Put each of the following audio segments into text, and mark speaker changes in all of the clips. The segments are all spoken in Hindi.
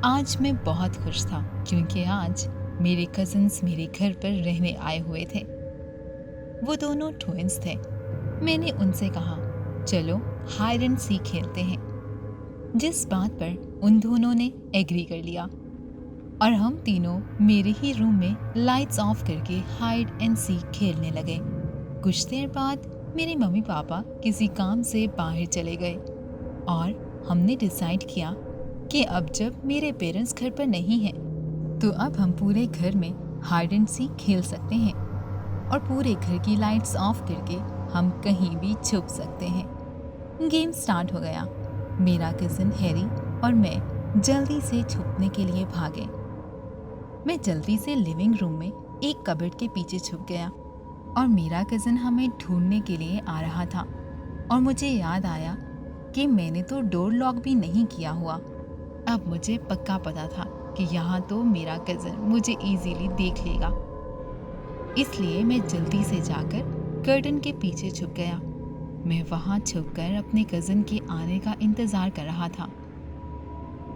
Speaker 1: आज मैं बहुत खुश था क्योंकि आज मेरे कजिन्स मेरे घर पर रहने आए हुए थे। वो दोनों ट्विंस थे। मैंने उनसे कहा, चलो हाइड एंड सीक खेलते हैं। जिस बात पर उन दोनों ने एग्री कर लिया और हम तीनों मेरे ही रूम में लाइट्स ऑफ करके हाइड एंड सीक खेलने लगे। कुछ देर बाद मेरे मम्मी पापा किसी काम से बाहर चले गए और हमने डिसाइड किया कि अब जब मेरे पेरेंट्स घर पर नहीं हैं तो अब हम पूरे घर में हाइड एंड सीक खेल सकते हैं और पूरे घर की लाइट्स ऑफ करके हम कहीं भी छुप सकते हैं। गेम स्टार्ट हो गया। मेरा कज़न हैरी और मैं जल्दी से छुपने के लिए भागे। मैं जल्दी से लिविंग रूम में एक कबर्ड के पीछे छुप गया और मेरा कज़न हमें ढूंढने के लिए आ रहा था और मुझे याद आया कि मैंने तो डोर लॉक भी नहीं किया हुआ। अब मुझे पक्का पता था कि यहाँ तो मेरा कज़न मुझे इजीली देख लेगा, इसलिए मैं जल्दी से जाकर कर्टन के पीछे छुप गया। मैं वहाँ छुपकर अपने कज़न के आने का इंतज़ार कर रहा था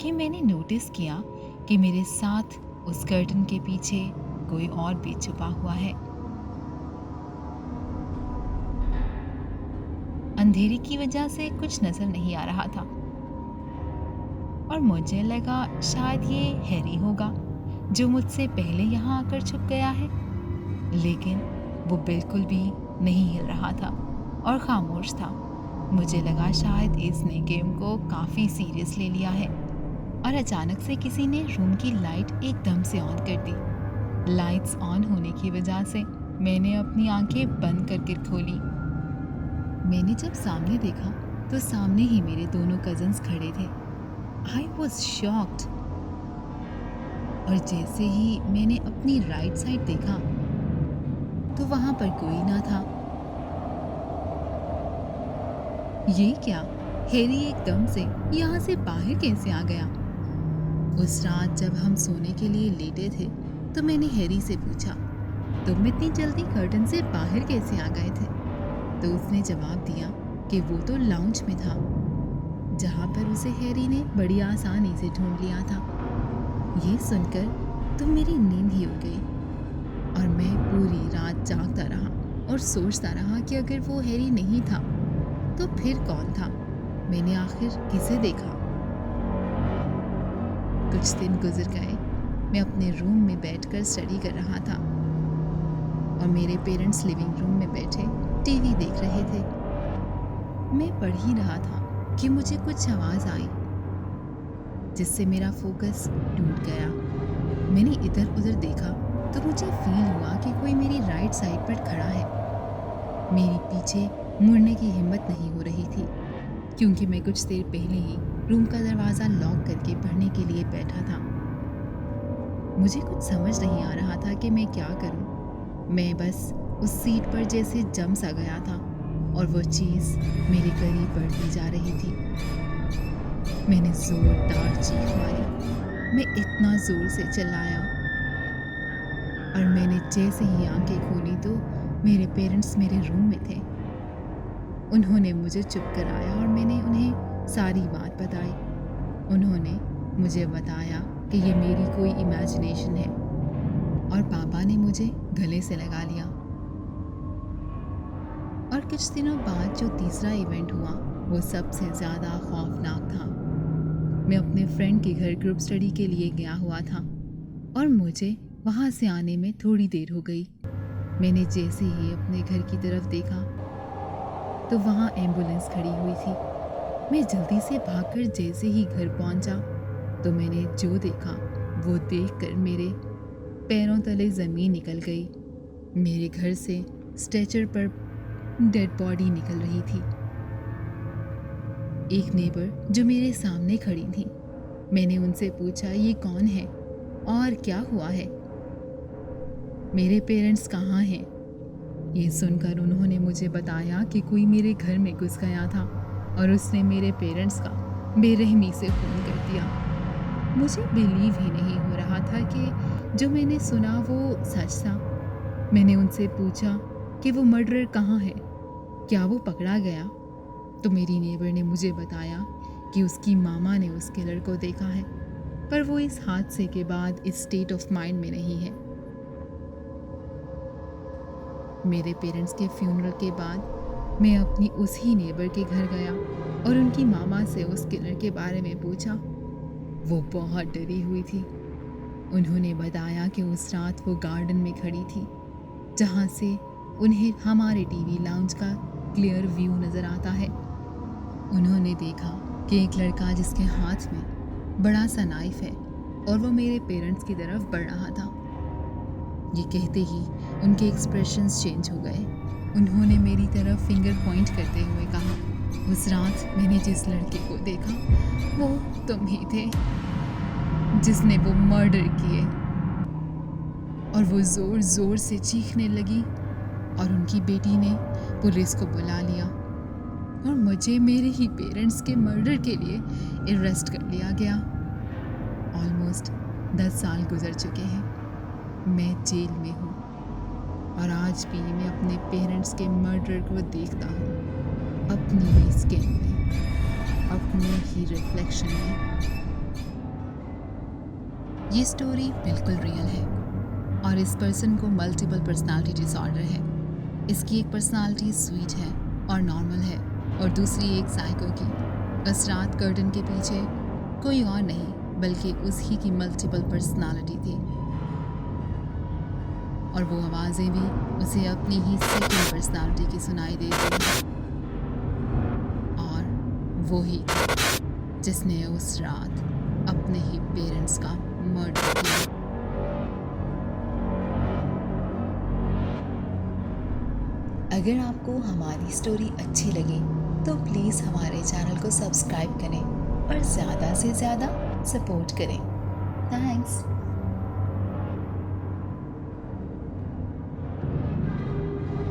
Speaker 1: कि मैंने नोटिस किया कि मेरे साथ उस कर्टन के पीछे कोई और भी छुपा हुआ है। अंधेरे की वजह से कुछ नजर नहीं आ रहा था और मुझे लगा शायद ये हैरी होगा जो मुझसे पहले यहाँ आकर छुप गया है, लेकिन वो बिल्कुल भी नहीं हिल रहा था और खामोश था। मुझे लगा शायद इसने गेम को काफ़ी सीरियस ले लिया है और अचानक से किसी ने रूम की लाइट एकदम से ऑन कर दी। लाइट्स ऑन होने की वजह से मैंने अपनी आंखें बंद करके खोली। मैंने जब सामने देखा तो सामने ही मेरे दोनों कज़न्स खड़े थे। आई वॉज शॉक्ड और जैसे ही मैंने अपनी राइट साइड देखा तो वहां पर कोई ना था। ये क्या? हैरी एकदम से यहाँ से बाहर कैसे आ गया? उस रात जब हम सोने के लिए लेटे थे तो मैंने हैरी से पूछा, तुम इतनी जल्दी कर्टन से बाहर कैसे आ गए थे? तो उसने जवाब दिया कि वो तो लाउंज में था, जहाँ पर उसे हैरी ने बड़ी आसानी से ढूंढ लिया था। ये सुनकर तो मेरी नींद ही उड़ गई और मैं पूरी रात जागता रहा और सोचता रहा कि अगर वो हैरी नहीं था तो फिर कौन था? मैंने आखिर किसे देखा? कुछ दिन गुजर गए। मैं अपने रूम में बैठकर स्टडी कर रहा था और मेरे पेरेंट्स लिविंग रूम में बैठे टीवी देख रहे थे। मैं पढ़ ही रहा था कि मुझे कुछ आवाज़ आई जिससे मेरा फोकस टूट गया। मैंने इधर उधर देखा तो मुझे फील हुआ कि कोई मेरी राइट साइड पर खड़ा है। मेरी पीछे मुड़ने की हिम्मत नहीं हो रही थी क्योंकि मैं कुछ देर पहले ही रूम का दरवाज़ा लॉक करके पढ़ने के लिए बैठा था। मुझे कुछ समझ नहीं आ रहा था कि मैं क्या करूं। मैं बस उस सीट पर जैसे जम सा गया था और वो चीज़ मेरे करीब बढ़ती जा रही थी। मैंने जोरदार चीख मारी। मैं इतना ज़ोर से चिल्लाया और मैंने जैसे ही आंखें खोली तो मेरे पेरेंट्स मेरे रूम में थे। उन्होंने मुझे चुप कराया और मैंने उन्हें सारी बात बताई। उन्होंने मुझे बताया कि ये मेरी कोई इमेजिनेशन है और पापा ने मुझे गले से लगा लिया। और कुछ दिनों बाद जो तीसरा इवेंट हुआ वो सबसे ज़्यादा खौफनाक था। मैं अपने फ्रेंड के घर ग्रुप स्टडी के लिए गया हुआ था और मुझे वहाँ से आने में थोड़ी देर हो गई। मैंने जैसे ही अपने घर की तरफ देखा तो वहाँ एम्बुलेंस खड़ी हुई थी। मैं जल्दी से भागकर जैसे ही घर पहुँचा तो मैंने जो देखा वो देखकर मेरे पैरों तले ज़मीन निकल गई। मेरे घर से स्ट्रेचर पर डेड बॉडी निकल रही थी। एक नेबर जो मेरे सामने खड़ी थी, मैंने उनसे पूछा, ये कौन है और क्या हुआ है? मेरे पेरेंट्स कहाँ हैं? ये सुनकर उन्होंने मुझे बताया कि कोई मेरे घर में घुस गया था और उसने मेरे पेरेंट्स का बेरहमी से खून कर दिया। मुझे बिलीव ही नहीं हो रहा था कि जो मैंने सुना वो सच था। मैंने उनसे पूछा कि वो मर्डरर कहाँ है, क्या वो पकड़ा गया? तो मेरी नेबर ने मुझे बताया कि उसकी मामा ने उस किलर को देखा है, पर वो इस हादसे के बाद इस स्टेट ऑफ माइंड में नहीं है। मेरे पेरेंट्स के फ्यूनरल के बाद मैं अपनी उसी नेबर के घर गया और उनकी मामा से उस किलर के बारे में पूछा। वो बहुत डरी हुई थी। उन्होंने बताया कि उस रात वो गार्डन में खड़ी थी, जहाँ से उन्हें हमारे टीवी लाउंज का क्लियर व्यू नज़र आता है। उन्होंने देखा कि एक लड़का जिसके हाथ में बड़ा सा नाइफ है और वो मेरे पेरेंट्स की तरफ बढ़ रहा था। ये कहते ही उनके एक्सप्रेशंस चेंज हो गए। उन्होंने मेरी तरफ फिंगर पॉइंट करते हुए कहा, उस रात मैंने जिस लड़के को देखा वो तुम ही थे जिसने वो मर्डर किए। और वो ज़ोर ज़ोर से चीखने लगी और उनकी बेटी ने पुलिस को बुला लिया और मुझे मेरे ही पेरेंट्स के मर्डर के लिए अरेस्ट कर लिया गया। ऑलमोस्ट 10 साल गुजर चुके हैं। मैं जेल में हूँ और आज भी मैं अपने पेरेंट्स के मर्डर को देखता हूँ, अपनी ही स्किन में, अपने ही रिफ्लेक्शन में। ये स्टोरी बिल्कुल रियल है और इस पर्सन को मल्टीपल पर्सनालिटी डिसऑर्डर है। इसकी एक पर्सनालिटी स्वीट है और नॉर्मल है और दूसरी एक साइको की। उस रात कर्टन के पीछे कोई और नहीं बल्कि उसही की मल्टीपल पर्सनालिटी थी और वो आवाज़ें भी उसे अपनी ही सेकंड पर्सनालिटी की सुनाई दे रही और वो ही जिसने उस रात अपने ही पेरेंट्स का मर्डर किया।
Speaker 2: अगर आपको हमारी स्टोरी अच्छी लगी तो प्लीज़ हमारे चैनल को सब्सक्राइब करें और ज़्यादा से ज़्यादा सपोर्ट करें। थैंक्स।